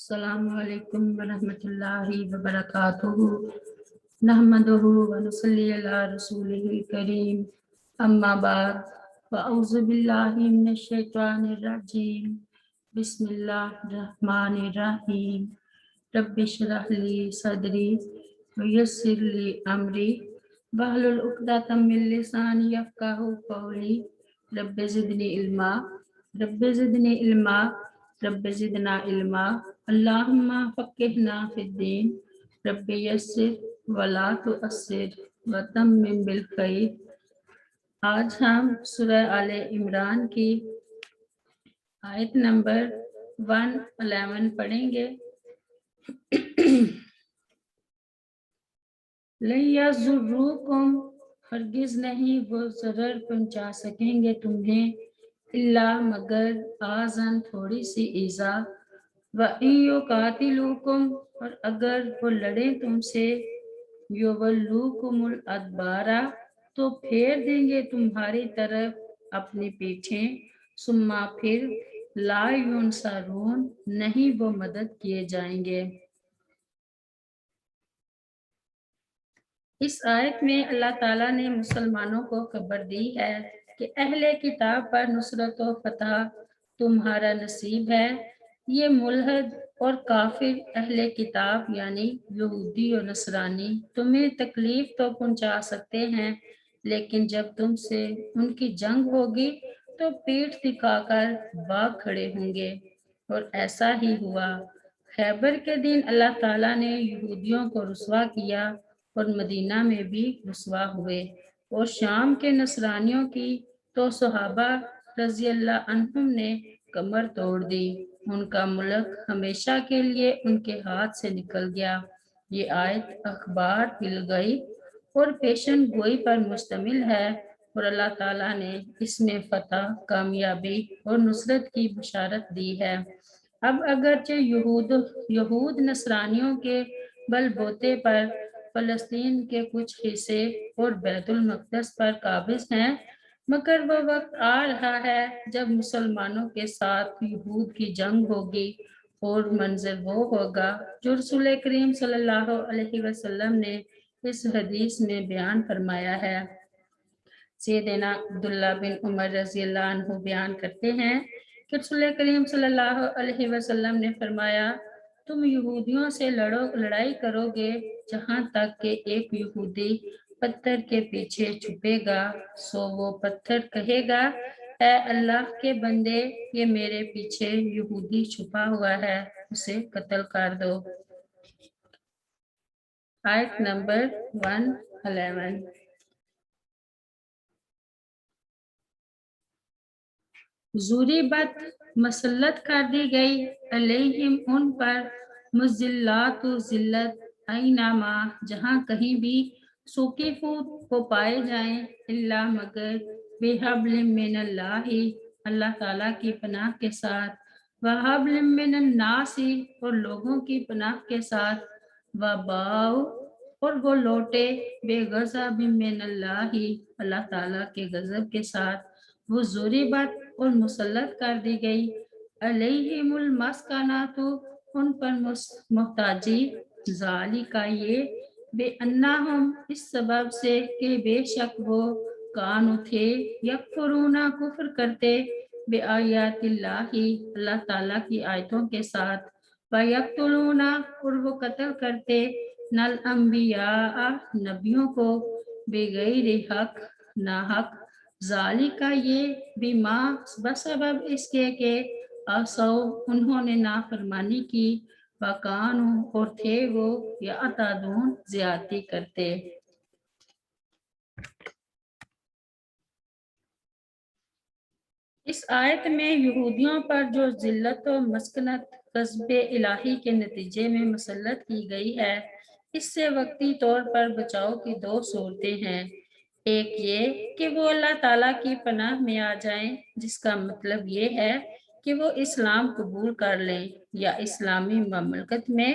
السلام علیکم ورحمۃ اللہ وبرکاتہ نحمدہ ونصلی علی رسولہ الکریم اما بعد فاعوذ باللہ من الشیطان الرجیم بسم اللہ الرحمن الرحیم رب اشرح لی صدری ویسر لی امری واحلل عقدۃ من لسانی یفقہوا قولی رب زدنی علما رب زدنی علما رب زدنا علما اللہم فقہنا فی الدین رب یسر ولا تعسر وتمم بالخیر۔ آج ہم سورہ آل عمران کی آیت نمبر 111 پڑھیں گے۔ لن یضروکم، ہرگز نہیں وہ ضرر پہنچا سکیں گے تمہیں، الا مگر آذن تھوڑی سی ایذا، وَإِن يُقَاتِلُوكُمْ، اور اگر وہ لڑیں تم سے، يُوَلُّوكُمُ الْأَدْبَارَ، تو پھیر دیں گے تمہاری طرف اپنی پیٹھیں، ثم پھر لا ينصرون، نہیں وہ مدد کیے جائیں گے۔ اس آیت میں اللہ تعالیٰ نے مسلمانوں کو خبر دی ہے کہ اہل کتاب پر نصرت و فتح تمہارا نصیب ہے۔ یہ ملحد اور کافر اہل کتاب یعنی یہودی و نصرانی تمہیں تکلیف تو پہنچا سکتے ہیں، لیکن جب تم سے ان کی جنگ ہوگی تو پیٹھ دکھا کر بھاگ کھڑے ہوں گے، اور ایسا ہی ہوا۔ خیبر کے دن اللہ تعالیٰ نے یہودیوں کو رسوا کیا اور مدینہ میں بھی رسوا ہوئے، اور شام کے نصرانیوں کی تو صحابہ رضی اللہ عنہم نے کمر توڑ دی، ان کا ملک ہمیشہ کے لیے ان کے ہاتھ سے نکل گیا۔ یہ آیت اخبار بالغیب اور پیشن گوئی پر مشتمل ہے، اور اللہ تعالیٰ نے اس میں فتح، کامیابی اور نصرت کی بشارت دی ہے۔ اب اگرچہ یہود نصرانیوں کے بل بوتے پر فلسطین کے کچھ حصے اور بیت المقدس پر قابض ہیں، مگر وہ وقت آ رہا ہے جب مسلمانوں کے ساتھ یہود کی جنگ ہوگی، اور منظر وہ ہوگا جو رسول کریم صلی اللہ علیہ وسلم نے اس حدیث میں بیان فرمایا ہے۔ سیدنا عبداللہ بن عمر رضی اللہ عنہ بیان کرتے ہیں کہ رسول کریم صلی اللہ علیہ وسلم نے فرمایا، تم یہودیوں سے لڑائی کرو گے جہاں تک کہ ایک یہودی پتھر کے پیچھے چھپے گا، سو وہ پتھر کہے گا، اے اللہ کے بندے، یہ میرے پیچھے یہودی چھپا ہوا ہے، اسے قتل کر دو۔ آیت نمبر 111۔ ضُرِبَتْ، مسلط کر دی گئی، علیہم ان پر، مذلات و ذلت، اینما، جہاں کہیں بھی، ثقفوا وہ پائے جائیں، الا مگر، بحبل من اللہ، اللہ تعالیٰ کی پناہ کے ساتھ، وحبل من الناس، اور لوگوں کی پناہ کے ساتھ، وباؤ، اور وہ لوٹے، بے غضب من اللہ، اللہ تعالیٰ کے غضب کے ساتھ، وہ ضربت، اور مسلط کر دی گئی، علیہم المسکنۃ، ان پر محتاجی، ذالک یہ، بے انہم، اس سبب سے کہ بے شک وہ، کانو تھے، یکفرون کفر کرتے، بے آیات اللہ، اللہ تعالیٰ کی آیتوں کے ساتھ، ویقتلون، اور وہ قتل کرتے، نل انبیاء، نبیوں کو، بغیر حق، ناحق، ذالک یہ، بما، بسبب اس کے کہ، عصوا، انہوں نے نافرمانی کی، وکانوا، اور تھے وہ، یعتدون، زیادتی کرتے۔ اس آیت میں یہودیوں پر جو ذلت و مسکنت غضب الہی کے نتیجے میں مسلط کی گئی ہے، اس سے وقتی طور پر بچاؤ کی دو صورتیں ہیں۔ ایک یہ کہ وہ اللہ تعالیٰ کی پناہ میں آ جائیں، جس کا مطلب یہ ہے کہ وہ اسلام قبول کر لیں، یا اسلامی مملکت میں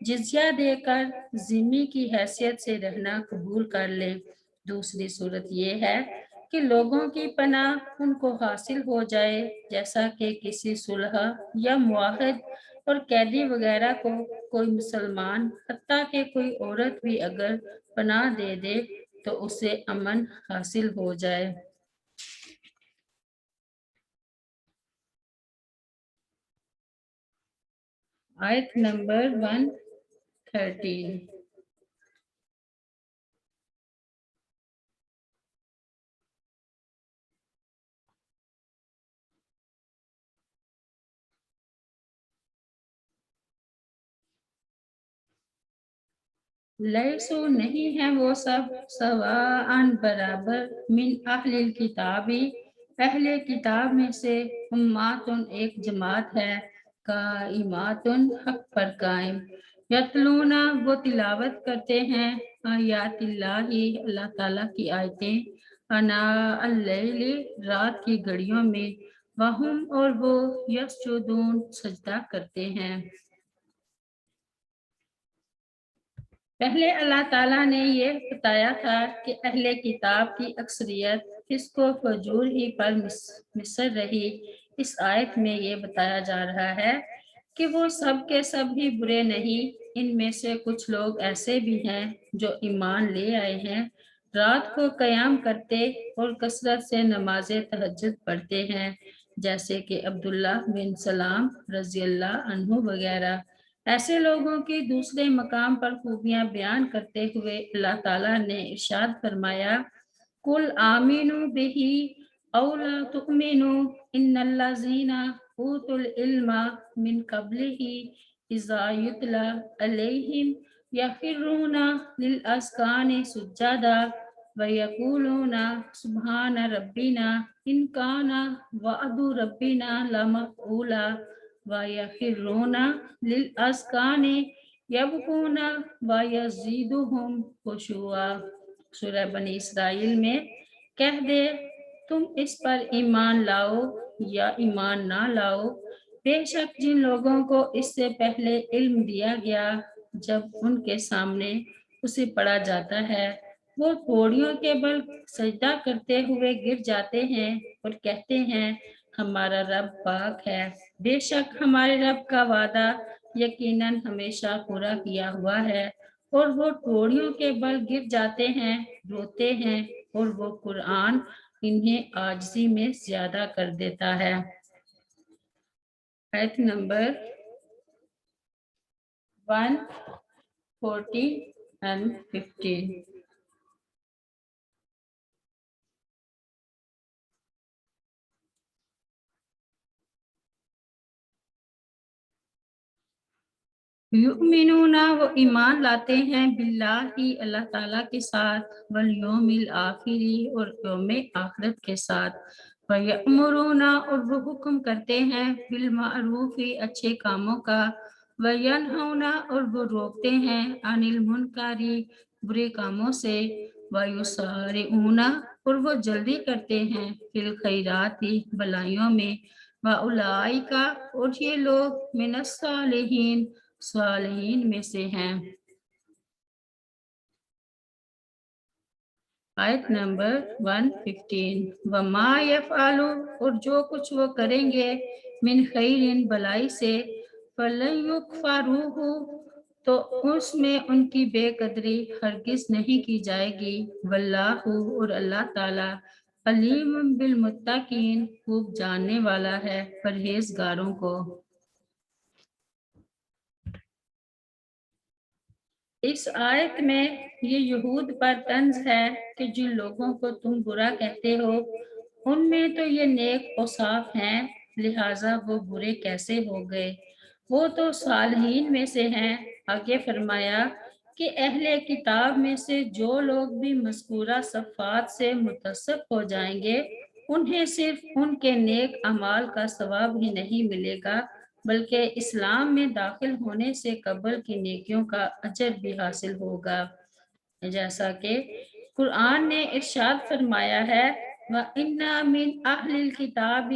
جزیہ دے کر ذمہ کی حیثیت سے رہنا قبول کر لیں۔ دوسری صورت یہ ہے کہ لوگوں کی پناہ ان کو حاصل ہو جائے، جیسا کہ کسی صلح یا معاہد اور قیدی وغیرہ کو کوئی مسلمان حتیٰ کہ کوئی عورت بھی اگر پناہ دے دے تو اسے امن حاصل ہو جائے۔ آیت نمبر 113۔ لیسو نہیں ہے وہ سب سواء برابر من اہل الکتابی، اہل کتاب میں سے اماتن ایک جماعت ہے، قائماتن حق پر قائم، یتلون وہ تلاوت کرتے ہیں آیات اللہ اللہ تعالیٰ کی آیتیں، اناء اللیل رات کی گھڑیوں میں، وہم اور وہ یسجدون سجدہ کرتے ہیں۔ پہلے اللہ تعالیٰ نے یہ بتایا تھا کہ اہل کتاب کی اکثریت فسق و فجور ہی پر مصر رہی۔ اس آیت میں یہ بتایا جا رہا ہے کہ وہ سب کے سب ہی برے نہیں، ان میں سے کچھ لوگ ایسے بھی ہیں جو ایمان لے آئے ہیں، رات کو قیام کرتے اور کثرت سے نماز تہجد پڑھتے ہیں، جیسے کہ عبداللہ بن سلام رضی اللہ عنہ وغیرہ۔ ایسے لوگوں کی دوسرے مقام پر خوبیاں بیان کرتے ہوئے اللہ تعالیٰ نے ارشاد فرمایا، قُلْ آمِنُوا بِهِ أَوْ لَا تُؤْمِنُوا إِنَّ الَّذِينَ أُوتُوا الْعِلْمَ مِنْ قَبْلِهِ إِذَا يُتْلَى عَلَيْهِمْ يَخِرُّونَ لِلْأَذْقَانِ سُجَّدًا وَيَقُولُونَ سُبْحَانَ رَبِّنَا إِنْ كَانَ وَعْدُ رَبِّنَا لَمَفْعُولًا وَيَخِرُّونَ لِلْأَذْقَانِ يَبْكُونَ وَيَزِيدُهُمْ خُشُوعًا۔ سورہ بنی اسرائیل میں کہہ دے تم اس پر ایمان لاؤ یا ایمان نہ لاؤ، بے شک جن لوگوں کو اس سے پہلے علم دیا گیا جب ان کے سامنے اسے پڑھا جاتا ہے وہ پوڑیوں کے بل سجدہ کرتے ہوئے گر جاتے ہیں اور کہتے ہیں ہمارا رب پاک ہے، بے شک ہمارے رب کا وعدہ یقیناً ہمیشہ پورا کیا ہوا ہے، اور وہ ٹوڑیوں کے بل گر جاتے ہیں، روتے ہیں، اور وہ قرآن انہیں عاجزی میں زیادہ کر دیتا ہے۔ آیت نمبر 114 and 15۔ یؤمنون وہ ایمان لاتے ہیں باللہ اللہ تعالیٰ کے ساتھ، والیوم الآخری اور یوم آخرت کے ساتھ، ویأمرون اور وہ حکم کرتے ہیں بالمعروف اچھے کاموں کا، وینہون اور وہ روکتے ہیں عن المنکر برے کاموں سے، ویسارعون اور وہ جلدی کرتے ہیں فی الخیرات بھلائیوں میں، واولئک اور یہ لوگ من الصالحین صالحین میں سے ہیں۔ آیت نمبر 115۔ وما یفعلوا اور جو کچھ وہ کریں گے من خیر بلائی سے، فلن یکفروہ تو اس میں ان کی بے قدری ہرگز نہیں کی جائے گی، واللہ اور اللہ تعالیٰ علیم بالمتقین خوب جاننے والا ہے پرہیزگاروں کو۔ اس آیت میں یہ یہود پر طنز ہے کہ جن لوگوں کو تم برا کہتے ہو ان میں تو یہ نیک اوصاف ہیں، لہٰذا وہ برے کیسے ہو گئے، وہ تو صالحین میں سے ہیں۔ آگے فرمایا کہ اہل کتاب میں سے جو لوگ بھی مذکورہ صفات سے متصف ہو جائیں گے انہیں صرف ان کے نیک اعمال کا ثواب ہی نہیں ملے گا بلکہ اسلام میں داخل ہونے سے قبل کی نیکیوں کا اجر بھی حاصل ہوگا، جیسا کہ قرآن نے ارشاد فرمایا ہے وَإِنَّ مِنْ أَهْلِ الْكِتَابِ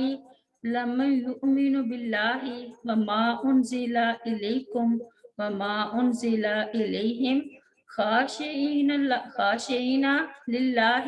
لَمَنْ يُؤْمِنُ بِاللَّهِ وَمَا أُنْزِلَ إِلَيْكُمْ وَمَا أُنْزِلَ إِلَيْهِمْ خَاشِعِينَ لِلَّهِ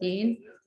3,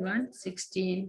116।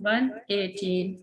118।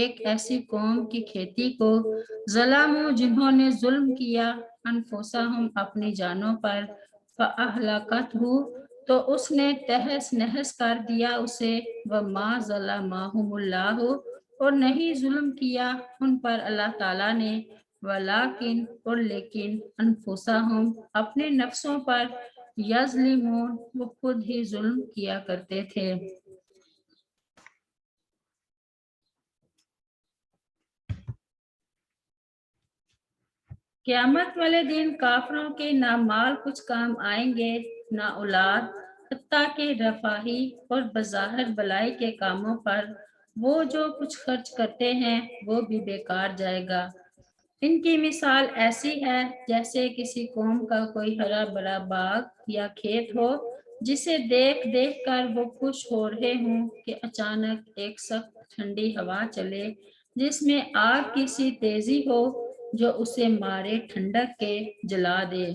ایک ایسی قوم کی کھیتی کو ظلموا جنہوں نے ظلم کیا انفسہم اپنی جانوں پر فاہلکتہ تو اس نے تہس نہس کر دیا اسے وما ظلمہم اللہ اور نہیں ظلم کیا ان پر اللہ تعالیٰ نے ولیکن اور لیکن انفسہم اپنے نفسوں پر یظلمون وہ خود ہی ظلم کیا کرتے تھے۔ قیامت والے دن کافروں کے نہ مال کچھ کام آئیں گے نہ اولاد، حتیٰ کہ رفاہی اور بظاہر بلائی کے کاموں پر وہ جو کچھ خرچ کرتے ہیں وہ بھی بیکار جائے گا۔ ان کی مثال ایسی ہے جیسے کسی قوم کا کوئی ہرا بھرا باغ یا کھیت ہو جسے دیکھ دیکھ کر وہ خوش ہو رہے ہوں کہ اچانک ایک سخت ٹھنڈی ہوا چلے جس میں آگ کی سی تیزی ہو جو اسے مارے ٹھنڈک کے جلا دے۔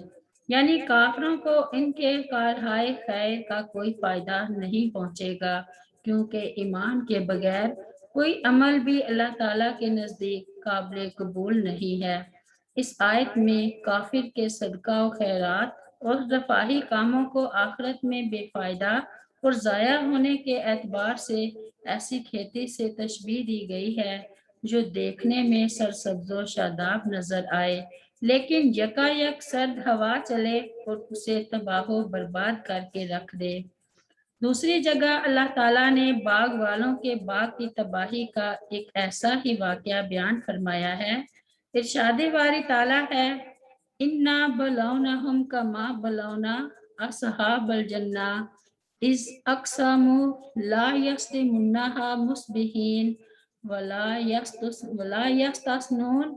یعنی کافروں کو ان کے کارہائے خیر کا کوئی فائدہ نہیں پہنچے گا کیونکہ ایمان کے بغیر کوئی عمل بھی اللہ تعالیٰ کے نزدیک قابل قبول نہیں ہے۔ اس آیت میں کافر کے صدقہ و خیرات اور رفاہی کاموں کو آخرت میں بے فائدہ اور ضائع ہونے کے اعتبار سے ایسی کھیتی سے تشبیہ دی گئی ہے جو دیکھنے میں سرسبز و شاداب نظر آئے لیکن یکایک سرد ہوا چلے اور اسے تباہ و برباد کر کے رکھ دے۔ دوسری جگہ اللہ تعالیٰ نے باغ والوں کے باغ کی تباہی کا ایک ایسا ہی واقعہ بیان فرمایا ہے۔ ارشاد باری تعالیٰ ہے اِنَّا بَلَوْنَهُمْ كَمَا بَلَوْنَا أَصْحَابَ الْجَنَّةِ إِذْ أَقْسَمُوا لَا يَصْرِمُنَّهَا مُصْبِحِينَ وَلَا يَسْتَثْنُونَ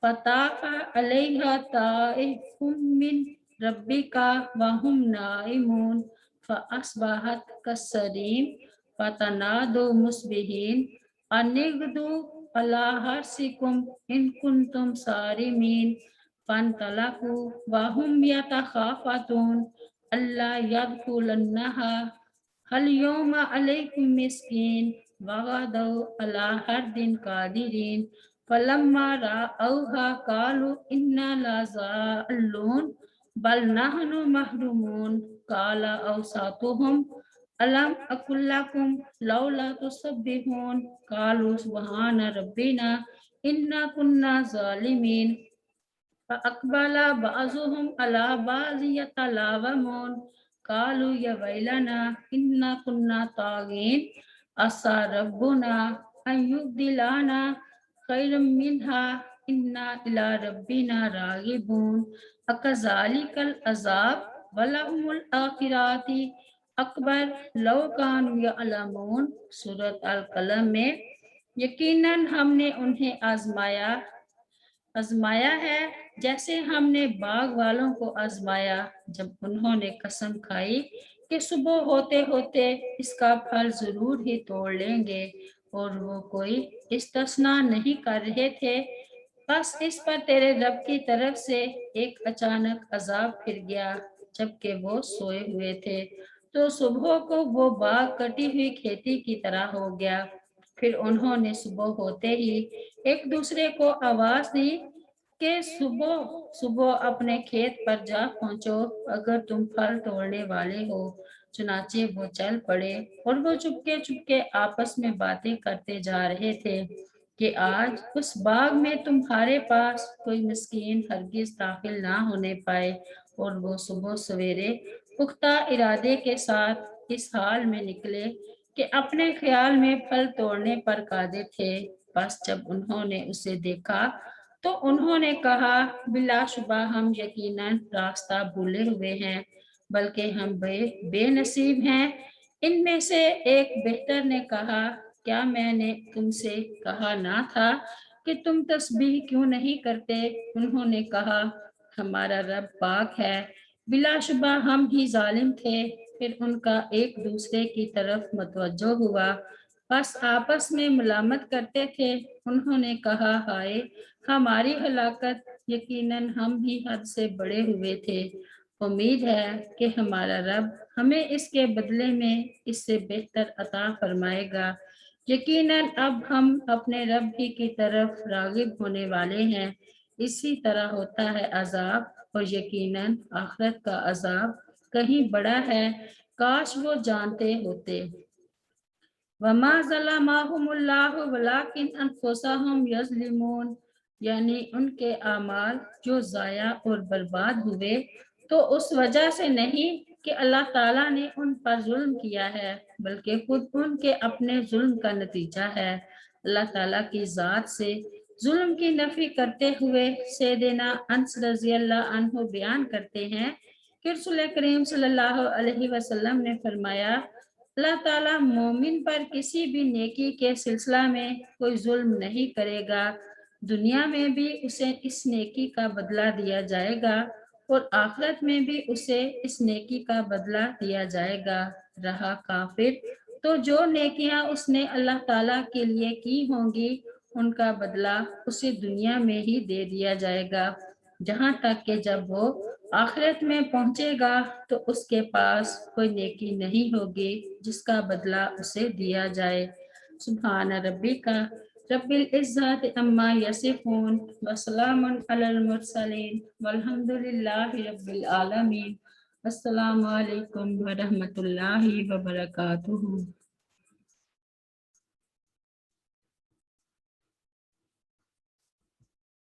فَطَافَ عَلَيْهَا طَائِفٌ مِّن رَبِّكَ وَهُمْ نَائِمُونَ فَأَصْبَحَتْ كَالصَّرِيمِ فَتَنَادَوْا مُصْبِحِينَ أَنِ اغْدُوا عَلَىٰ حَرْثِكُمْ إِن كُنتُمْ صَارِمِينَ فَانطَلَقُوا وَهُمْ يَتَخَافَتُونَ أَلَّا يَدْخُلَنَّهَا الْيَوْمَ عَلَيْكُمْ مِسْكِينٌ وَغَدَوْا عَلَىٰ حَرْدٍ قَادِرِينَ فَلَمَّا رَأَوْهَا قَالُوا إِنَّا لَضَالُّونَ بَلْ نَحْنُ مَحْرُومُونَ قَالَ أَوْسَطُهُمْ أَلَمْ أَقُل لَّكُمْ لَوْلَا تُسَبِّحُونَ قَالُوا سُبْحَانَ رَبِّنَا إِنَّا كُنَّا ظَالِمِينَ فَأَقْبَلَ بَعْضُهُمْ عَلَىٰ بَعْضٍ يَتَلَاوَمُونَ قَالُوا يَا وَيْلَنَا إِنَّا كُنَّا طَاغِينَ عَسَىٰ رَبُّنَا أَن يُبْدِلَنَا خَيْرًا مِّنْهَا إِنَّا إِلَىٰ رَبِّنَا رَاغِبُونَ أَكَذَٰلِكَ الْعَذَابُ وَلَحُمُ الْآخِرَةُ اکبر لو كانوا يعلمون سورۃ القلم میں یقیناً ہم نے انہیں آزمایا ہے جیسے ہم نے باغ والوں کو آزمایا جب انہوں نے قسم کھائی کہ صبح ہوتے ہوتے اس کا پھل ضرور ہی توڑ لیں گے اور وہ کوئی استثناء نہیں کر رہے تھے۔ بس اس پر تیرے رب کی طرف سے ایک اچانک عذاب پھر گیا جبکہ وہ سوئے ہوئے تھے تو صبح کو وہ باغ کٹی ہوئی کھیتی کی طرح ہو گیا۔ پھر انہوں نے صبح ہوتے ہی ایک دوسرے کو آواز دی کہ صبح اپنے کھیت پر جا پہنچو اگر تم پھل توڑنے والے ہو۔ چنانچہ وہ چل پڑے اور وہ چپکے چپکے آپس میں باتیں کرتے جا رہے تھے کہ آج اس باغ میں تمہارے پاس کوئی مسکین ہرگز داخل نہ ہونے پائے، اور وہ صبح سویرے پختہ ارادے کے ساتھ اس حال میں نکلے کہ اپنے خیال میں پھل توڑنے پر قادر تھے۔ بس جب انہوں نے اسے دیکھا تو انہوں نے کہا بلا شبہ ہم یقیناً راستہ بھولے ہوئے ہیں بلکہ ہم بے نصیب ہیں۔ ان میں سے ایک بہتر نے کہا کیا میں نے تم سے کہا نہ تھا کہ تم تسبیح کیوں نہیں کرتے؟ انہوں نے کہا ہمارا رب پاک ہے، بلا شبہ ہم ہی ظالم تھے۔ پھر ان کا ایک دوسرے کی طرف متوجہ ہوا، بس آپس میں ملامت کرتے تھے۔ انہوں نے کہا ہائے ہماری ہلاکت، یقیناً ہم ہی حد سے بڑے ہوئے تھے۔ امید ہے کہ ہمارا رب ہمیں اس کے بدلے میں اس سے بہتر عطا فرمائے گا۔ یقیناً اب ہم اپنے رب ہی کی طرف راغب ہونے والے ہیں، اسی طرح ہوتا ہے عذاب، اور یقیناً آخرت کا عذاب کہیں بڑا ہے، کاش وہ جانتے ہوتے۔ وَمَا ظَلَمَهُمُ اللَّهُ وَلَٰكِنْ أَنفُسَهُمْ يَظْلِمُونَ، یعنی ان کے اعمال جو ضائع اور برباد ہوئے تو اس وجہ سے نہیں کہ اللہ تعالیٰ نے ان پر ظلم کیا ہے، بلکہ خود ان کے اپنے ظلم کا نتیجہ ہے۔ اللہ تعالیٰ کی ذات سے ظلم کی نفی کرتے ہوئے سیدنا انس رضی اللہ عنہ بیان کرتے ہیں کہ رسول کریم صلی اللہ علیہ وسلم نے فرمایا، اللہ تعالیٰ مومن پر کسی بھی نیکی کے سلسلہ میں کوئی ظلم نہیں کرے گا، دنیا میں بھی اسے اس نیکی کا بدلہ دیا جائے گا اور آخرت میں بھی اسے اس نیکی کا بدلہ دیا جائے گا۔ رہا کافر تو جو نیکیاں اس نے اللہ تعالیٰ کے لیے کی ہوں گی ان کا بدلہ اسے دنیا میں ہی دے دیا جائے گا، جہاں تک کہ جب وہ آخرت میں پہنچے گا تو اس کے پاس کوئی نیکی نہیں ہوگی جس کا بدلہ اسے دیا جائے۔ سبحان ربی کا رب العزت عما یصفون وسلام علی المرسلین والحمد للہ رب العالمین۔ السلام علیکم ورحمۃ اللہ وبرکاتہ۔